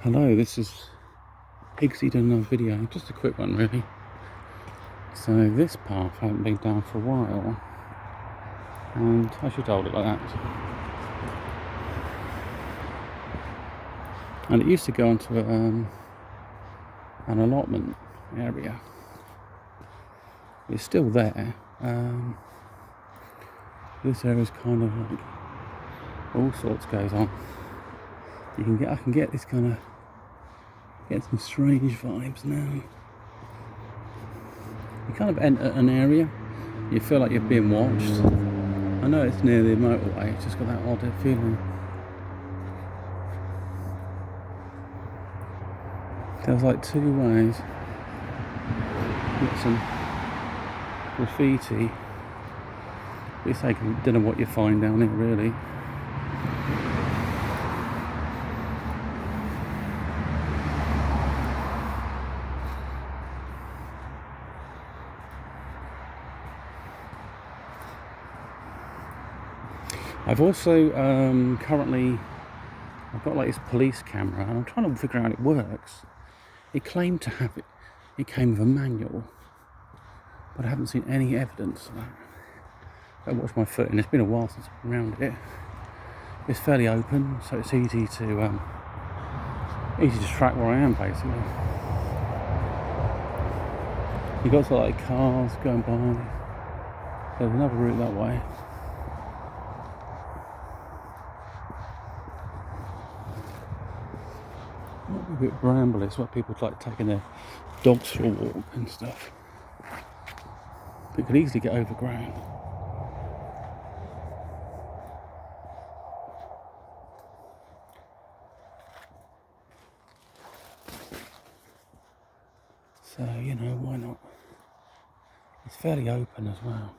Hello, this is Higgsy doing another video, just a quick one really. So this path I haven't been down for a while, and I should hold it like that. And it used to go onto an allotment area. It's still there. This area is kind of like all sorts goes on. I can get this kind of some strange vibes now. You kind of enter an area, you feel like you're being watched. I know it's near the motorway, it's just got that odd feeling. There's like two ways with some graffiti. It's like, I don't know what you find down here really. I've also currently, I've got like this police camera and I'm trying to figure out how it works. It claimed to have it, it came with a manual, but I haven't seen any evidence of that. I watched my foot and it's been a while since I've been around it. It's fairly open, so it's easy to track where I am basically. You've got sort of like cars going by. There's another route that way. Might be a bit brambly, it's what people like taking their dogs for a walk and stuff. But it could easily get overgrown. So, you know, why not? It's fairly open as well.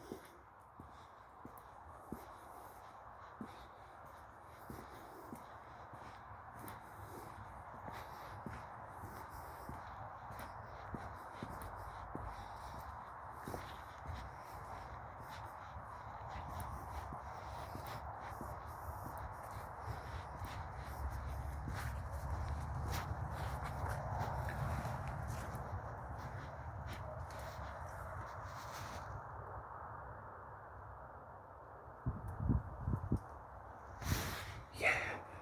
Yeah,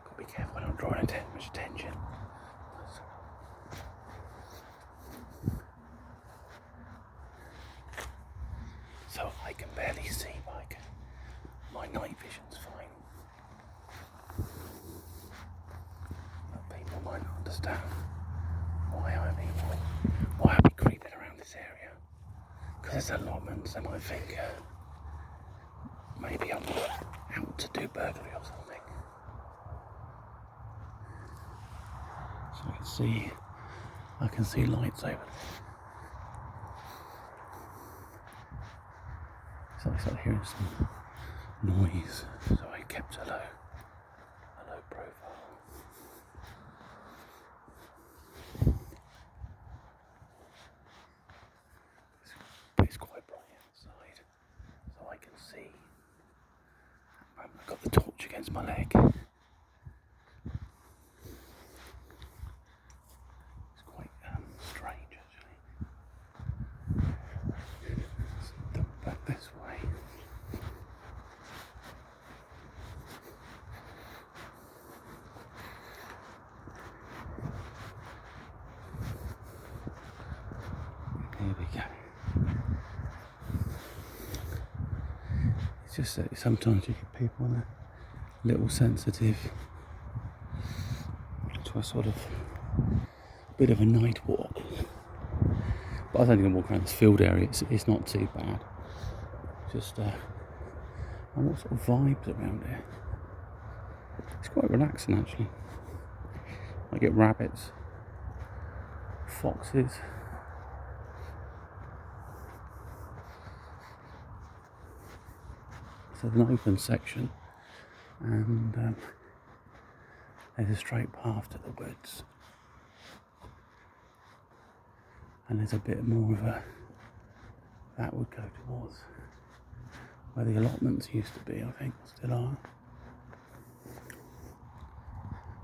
gotta be careful when I'm drawing too much attention. So I can barely see, like, my night vision's fine. But people might not understand why I be creeping around this area. Because there's allotments, they might think maybe I'm out to do burglary or something. So I can see lights over there. So I started hearing some noise, so I kept a low profile. But it's quite bright outside, so I can see. I've got the torch against my leg. It's quite strange actually. Let's back this way. Here we go. It's just that sometimes you get people that are a little sensitive to a sort of bit of a night walk. But I was only going to walk around this field area, it's not too bad. Just, and what sort of vibes around here? It's quite relaxing actually. I get rabbits, foxes. So there's an open section and there's a straight path to the woods. And there's a bit more of that would go towards where the allotments used to be, I think, still are.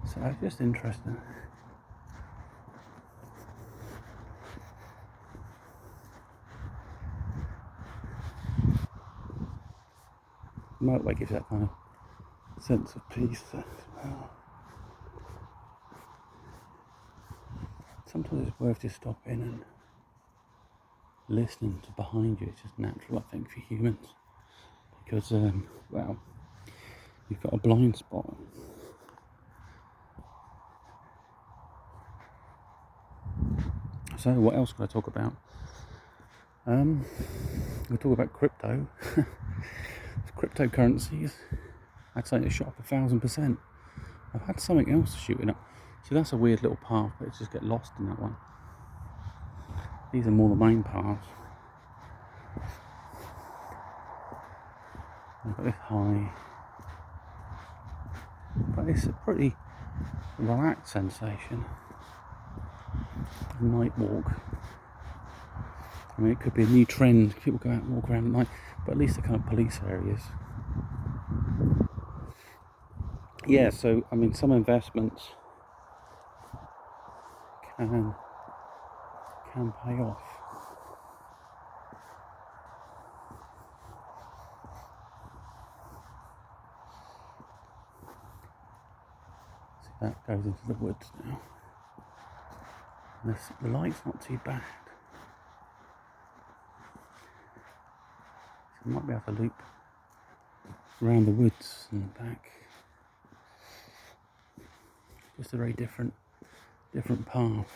So it's just interesting. motorway gives that kind of sense of peace as well. Sometimes it's worth just stopping and listening to behind you. It's just natural, I think, for humans, because well, you've got a blind spot. So what else can I talk about? We'll talk about crypto. Cryptocurrencies. I'd say it's shot up 1,000%. I've had something else shooting up. So that's a weird little path, but it's just get lost in that one. These are more the main paths. I've got this high, but it's a pretty relaxed sensation. A night walk. I mean, it could be a new trend. People go out and walk around at night, but at least they're kind of police areas. Yeah, so I mean, some investments can pay off. See, that goes into the woods now. And the light's not too bad. So I might be able to loop around the woods and back. Just a very different path.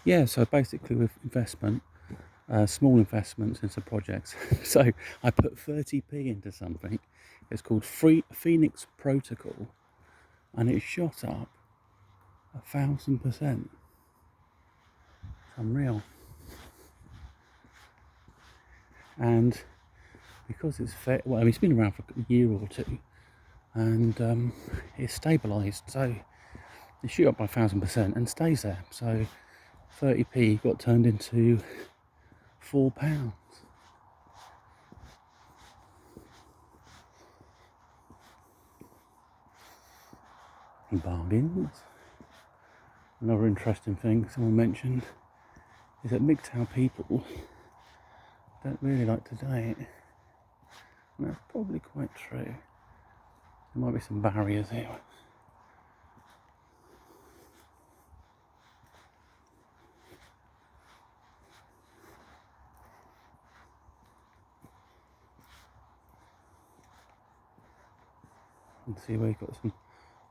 Yeah, so basically with investment, small investments into projects. So I put 30p into something. It's called Phoenix Protocol, and it shot up 1,000%. Unreal. And because it's well, it's been around for a year or two, and it's stabilised, so it shoot up by 1,000% and stays there. So 30p got turned into £4. Bargains. Another interesting thing someone mentioned is that MGTOW people don't really like to date. And that's probably quite true. There might be some barriers here. And see where you've got some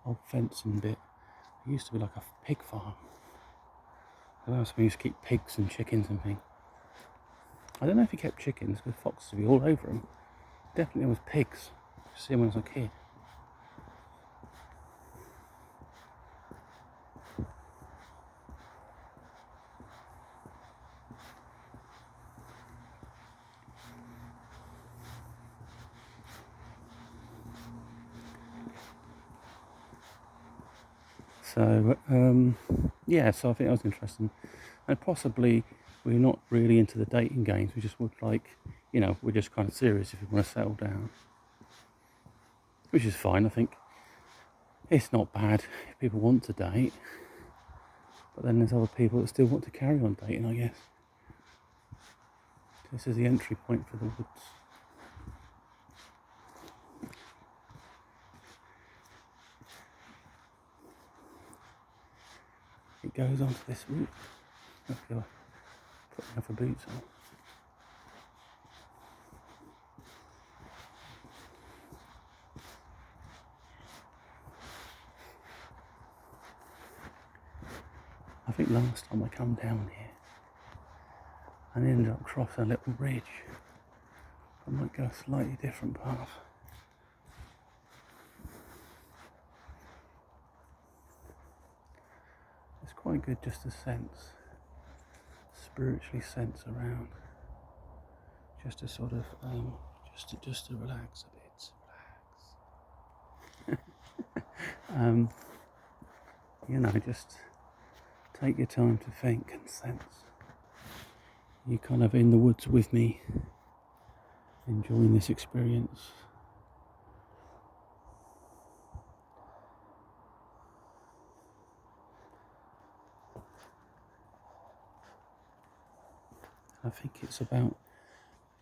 old fencing bit. It used to be like a pig farm. I used to keep pigs and chickens and things. I don't know if he kept chickens, with foxes to be all over him. Definitely was pigs. I see him when I was a kid. So yeah, so I think that was interesting. And possibly we're not really into the dating games. We just would like, we're just kind of serious if we want to settle down, which is fine. I think it's not bad if people want to date, but then there's other people that still want to carry on dating, I guess. This is the entry point for the woods. It goes onto this route. I've got to put another boots on. I think last time I come down here, I ended up crossing a little ridge. I might go a slightly different path. It's quite good just to spiritually sense around, just to sort of, just to relax a bit. Just take your time to think and sense. You're kind of in the woods with me, enjoying this experience. think it's about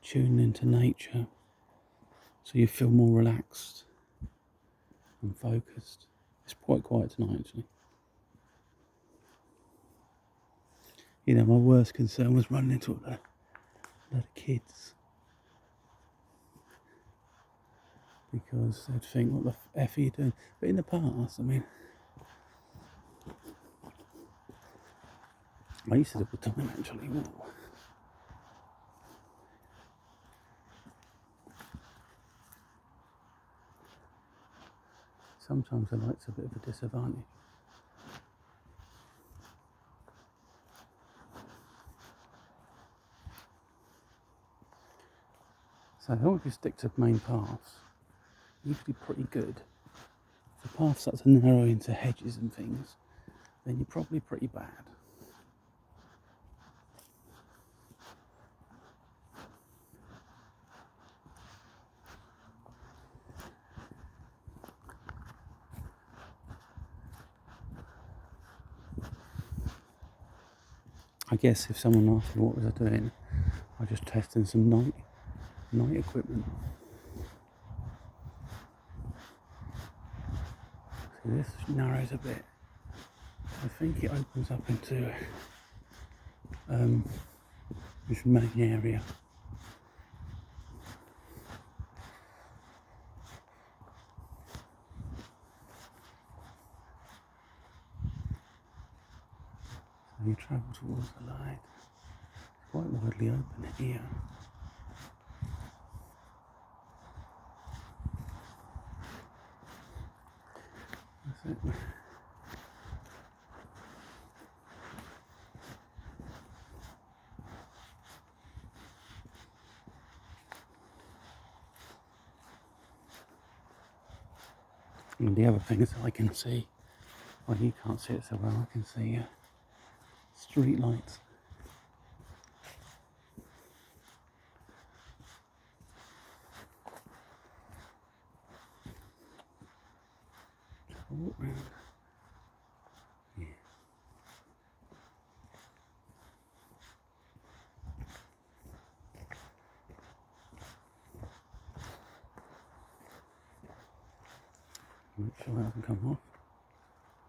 tuning into nature so you feel more relaxed and focused. It's quite quiet tonight, actually. You know, my worst concern was running into a lot of kids, because they'd think, what the F are you doing? But in the past, I mean, I used to do it all the time, actually. Ooh. Sometimes the light's a bit of a disadvantage. So as long as you stick to main paths, usually pretty good. If the path starts to narrow into hedges and things, then you're probably pretty bad. I guess if someone asked me what was I doing, I was just testing some night equipment. So this narrows a bit. I think it opens up into this main area. So you travel towards the light. It's quite widely open here. That's it. And the other thing is I can see, well, you can't see it so well, I can see street lights. Walk round. Yeah. Make sure that hasn't come off.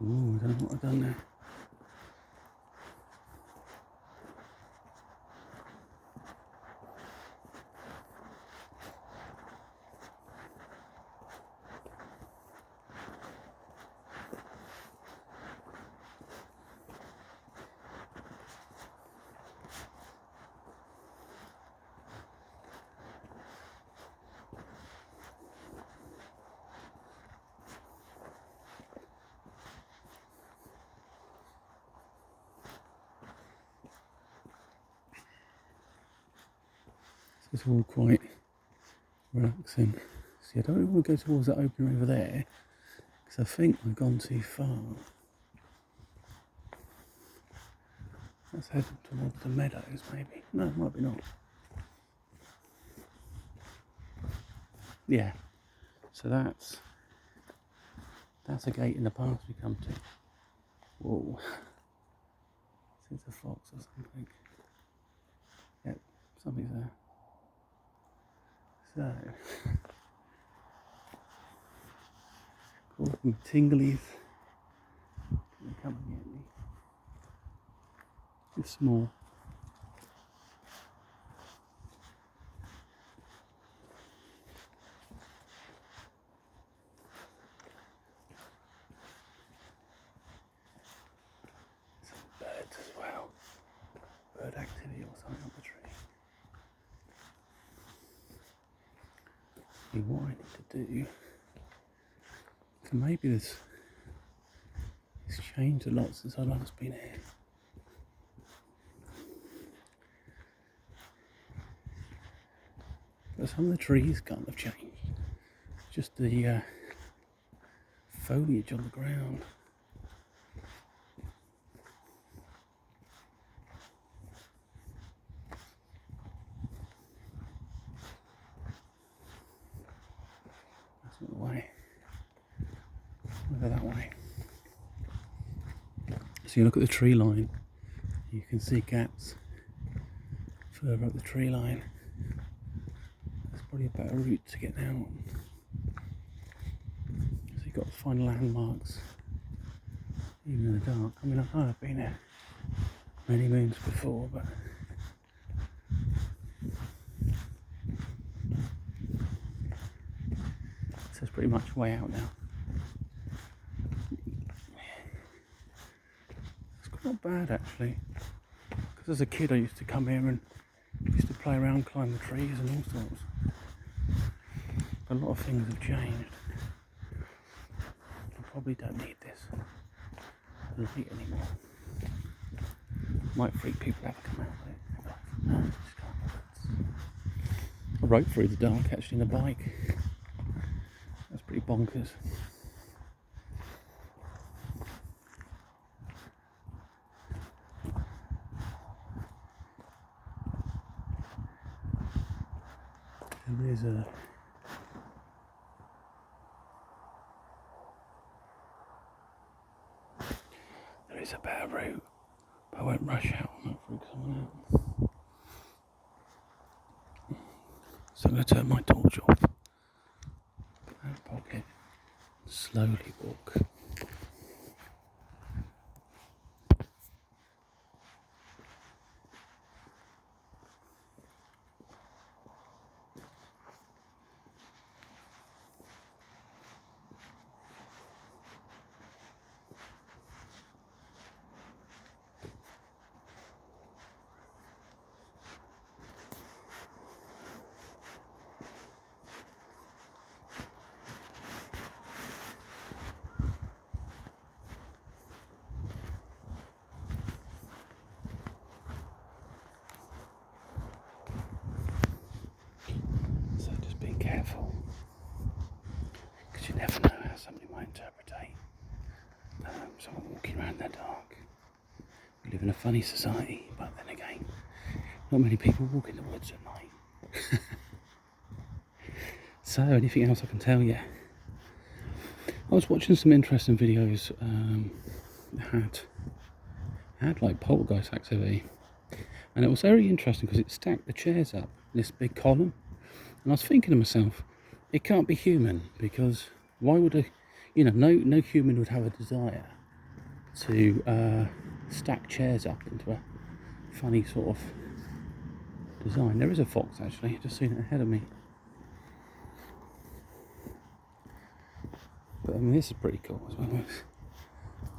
Ooh, I don't know what I've done there. It's all quite relaxing. See, I don't really want to go towards that opening over there, because I think I've gone too far. Let's head towards the meadows, maybe. No, it might be not. Yeah. So that's a gate in the path we come to. Whoa. It's a fox or something. Yep, something's there. So, causing tinglies. They're coming at me. It's small. Some birds as well. Bird activity or something up the tree. See what I need to do. So maybe it's changed a lot since I last been here. But some of the trees kind of changed. Just the foliage on the ground. That's not the way. We'll go that way. So you look at the tree line, you can see gaps further up the tree line. There's probably a better route to get out. So you've got to find landmarks, even in the dark. I mean, I know I've been here many moons before, but this is pretty much way out now. It's not bad actually, because as a kid I used to come here and used to play around, climb the trees and all sorts. A lot of things have changed. I probably don't need this light anymore. Might freak people out to come out with it. No, just can't. I rode through the dark actually in a bike. That's pretty bonkers. There is a better route, but I won't rush out and not freak someone out. So I'm going to turn my torch off, put that in the pocket, and slowly walk. So just be careful, because you never know how somebody might interpret someone walking around in the dark. We live in a funny society, but then again, not many people walk in the woods at night. So, anything else I can tell you? I was watching some interesting videos that had like poltergeist activity, and it was very interesting because it stacked the chairs up in this big column, and I was thinking to myself, it can't be human, because why would no human would have a desire to stack chairs up into a funny sort of design. There is a fox actually, just seen it ahead of me. But I mean, this is pretty cool as well. It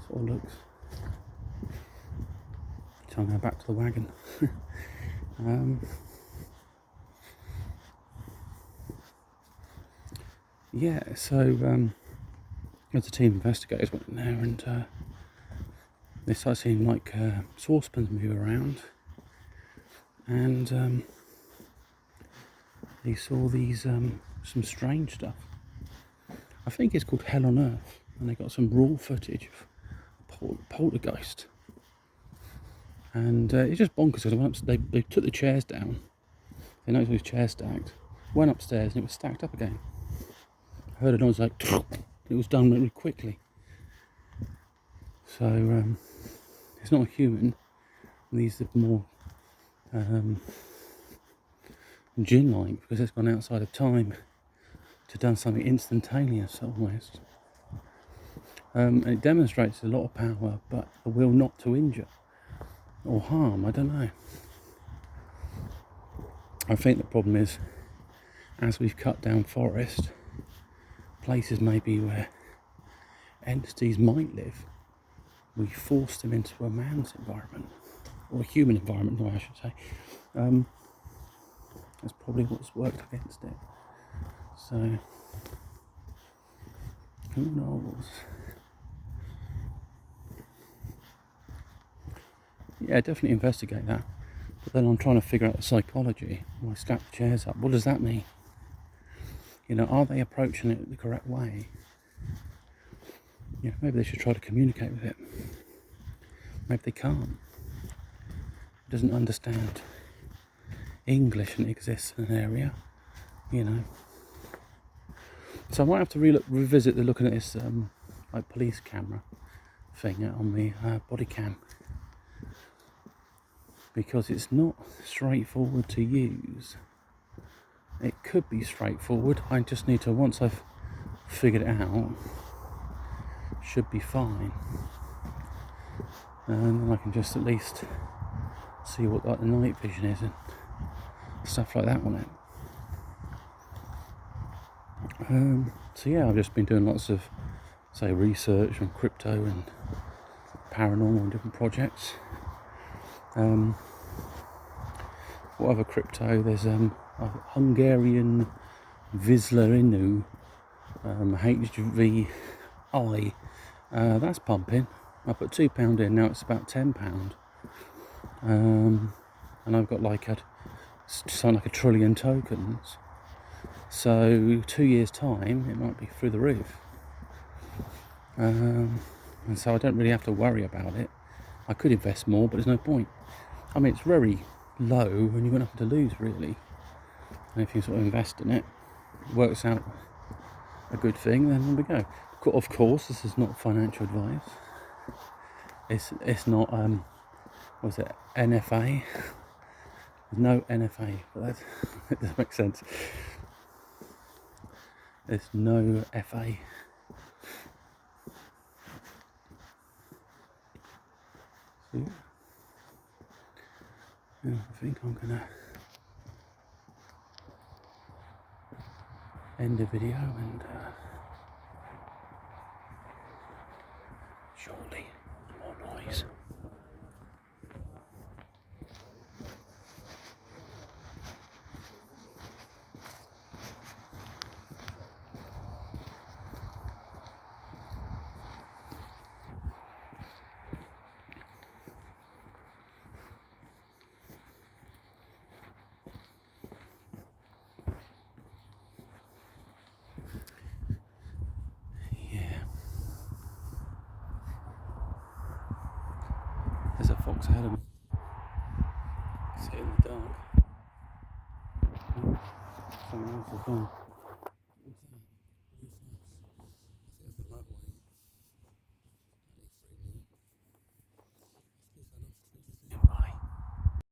sort of looks. So I'm going back to the wagon. Yeah, so as the team investigators went in there and they started seeing like saucepans move around, and they saw these some strange stuff. I think it's called Hell on Earth, and they got some raw footage of poltergeist, and it's just bonkers because they took the chairs down. They noticed these chairs stacked, went upstairs, and it was stacked up again. I heard a noise like it was done really quickly. So it's not a human. These are more jinn-like, because it's gone outside of time to done something instantaneous almost. And it demonstrates a lot of power, but a will not to injure or harm. I don't know. I think the problem is, as we've cut down forest, places maybe where entities might live, we force them into a man's environment, or a human environment, I should say. That's probably what's worked against it. So, who knows? Yeah, definitely investigate that. But then I'm trying to figure out the psychology. When I stack the chairs up, what does that mean? Are they approaching it the correct way? Maybe they should try to communicate with it. Maybe they can't. It doesn't understand English and exists in an area, So I might have to revisit looking at this like police camera thing on the body cam. because it's not straightforward to use. It could be straightforward. I just need to, once I've figured it out, should be fine. And then I can just at least see what like the night vision is and stuff like that on it. So yeah, I've just been doing lots of, say, research on crypto and paranormal and different projects. What other crypto? There's a Hungarian Vizsla HVI. That's pumping. I put £2 in, now it's about £10. And I've got like something like 1 trillion tokens. So 2 years time, it might be through the roof. And so I don't really have to worry about it. I could invest more, but there's no point. I mean, it's very low and you've got nothing to lose really. And if you sort of invest in it, it works out a good thing, then there we go. Of course, this is not financial advice. It's not was it NFA? There's no NFA, but that doesn't make sense. There's no FA. So, yeah, I think I'm gonna end the video and shortly more noise. There's a fox ahead of me. See it in the dark. Someone else has gone.